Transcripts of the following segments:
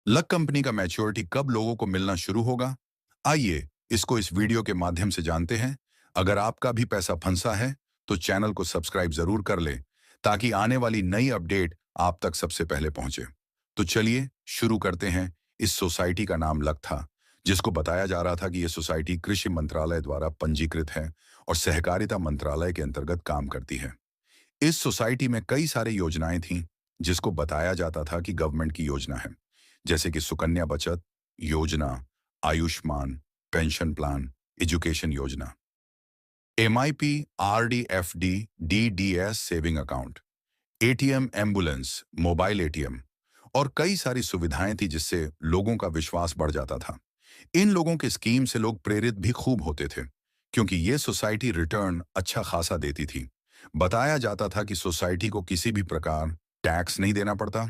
Luck company का maturity कब लोगों को मिलना शुरू होगा? आइए इसको इस वीडियो के माध्यम से जानते हैं। अगर आपका भी पैसा फंसा है तो चैनल को सब्सक्राइब जरूर कर ले ताकि आने वाली नई अपडेट आप तक सबसे पहले पहुंचे। तो चलिए शुरू करते हैं। इस सोसाइटी का नाम लक था, जिसको बताया जा रहा था कि यह सोसाइटी कृषि मंत्रालय द्वारा पंजीकृत है और सहकारिता मंत्रालय के अंतर्गत काम करती है। इस सोसाइटी में कई सारी योजनाएं थीं, जिसको बताया जाता था कि गवर्नमेंट की योजना है, जैसे कि सुकन्या बचत योजना, आयुष्मान, पेंशन प्लान, एजुकेशन योजना, MIP, RD FD, DDS saving account, ATM, ambulance, mobile ATM और कई सारी सुविधाएं थी जिससे लोगों का विश्वास बढ़ जाता था। इन लोगों के स्कीम से लोग प्रेरित भी खूब होते थे, क्योंकि ये सोसाइटी रिटर्न अच्छा खासा देती थी। बताया जाता था कि सोसाइटी को किसी भी प्रकार टैक्स नहीं देना पड़ता,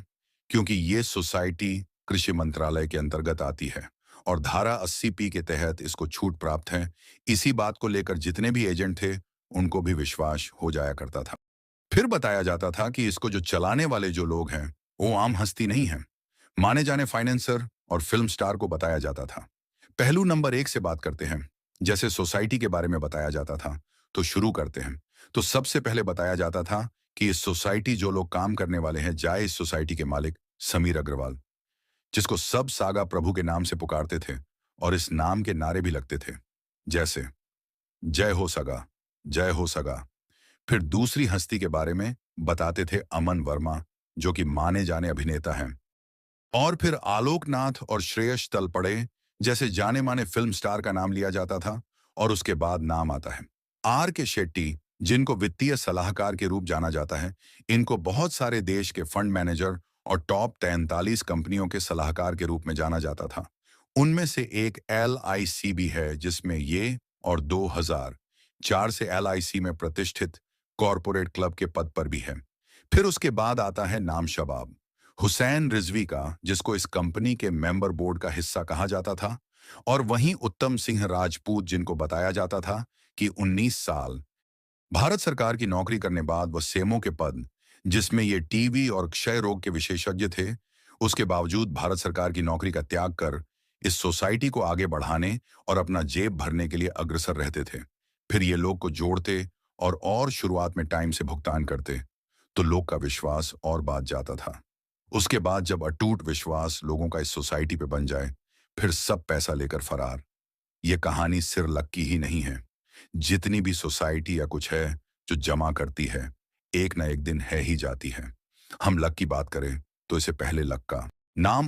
क्योंकि ये सोसाइटी कृषि मंत्रालय के अंतर्गत आती है और धारा 80 पी के तहत इसको छूट प्राप्त है। इसी बात को लेकर जितने भी एजेंट थे उनको भी विश्वास हो जाया करता था। फिर बताया जाता था कि इसको जो चलाने वाले जो लोग हैं वो आम हस्ती नहीं है, माने जाने फाइनेंसर और फिल्म स्टार को बताया जाता था। पहलू नंबर 1 से बात करते हैं। जैसे सोसाइटी के बारे में बताया जाता था, तो शुरू करते हैं। तो सबसे पहले बताया जाता था कि इस सोसाइटी जो लोग काम करने वाले हैं, जाए इस सोसाइटी के मालिक समीर अग्रवाल, जिसको सब सागा प्रभु के नाम से पुकारते थे और इस नाम के नारे भी लगते थे, जैसे जय हो सगा, जय हो सगा। फिर दूसरी हस्ती के बारे में बताते थे अमन वर्मा, जो कि माने जाने अभिनेता हैं। और फिर आलोकनाथ और श्रेयस तलपड़े जैसे जाने माने फिल्म स्टार का नाम लिया जाता था। और उसके बाद नाम आता है आर के शेट्टी, जिनको वित्तीय सलाहकार के रूप जाना जाता है। इनको बहुत सारे देश के फंड मैनेजर और टॉप 43 कंपनियों के सलाहकार के रूप में जाना जाता था। उनमें से एक LIC भी है, जिसमें ये और 2004 से LIC में प्रतिष्ठित कॉरपोरेट क्लब के पद पर भी है। फिर उसके बाद आता है नाम शबाब हुसैन रिजवी का, जिसको इस कंपनी के मेंबर बोर्ड का हिस्सा कहा जाता था। और वहीं उत्तम सिंह राजपूत, जिनको बताया जाता था कि 19 साल भारत सरकार की नौकरी करने बाद वह सेमो के पद, जिसमें ये टीबी और क्षय रोग के विशेषज्ञ थे, उसके बावजूद भारत सरकार की नौकरी का त्याग कर इस सोसाइटी को आगे बढ़ाने और अपना जेब भरने के लिए अग्रसर रहते थे। फिर ये लोग को जोड़ते और शुरुआत में टाइम से भुगतान करते, तो लोग का विश्वास और बात जाता था। उसके बाद जब अटूट विश्वास लोगों का इस सोसाइटी पे बन जाए, फिर सब पैसा लेकर फरार। ये कहानी सिर लक की ही नहीं है। जितनी भी सोसाइटी या कुछ है जो जमा करती है, एक ना एक दिन है ही जाती है। हम लक की बात करें तो इसे पहले लक का नाम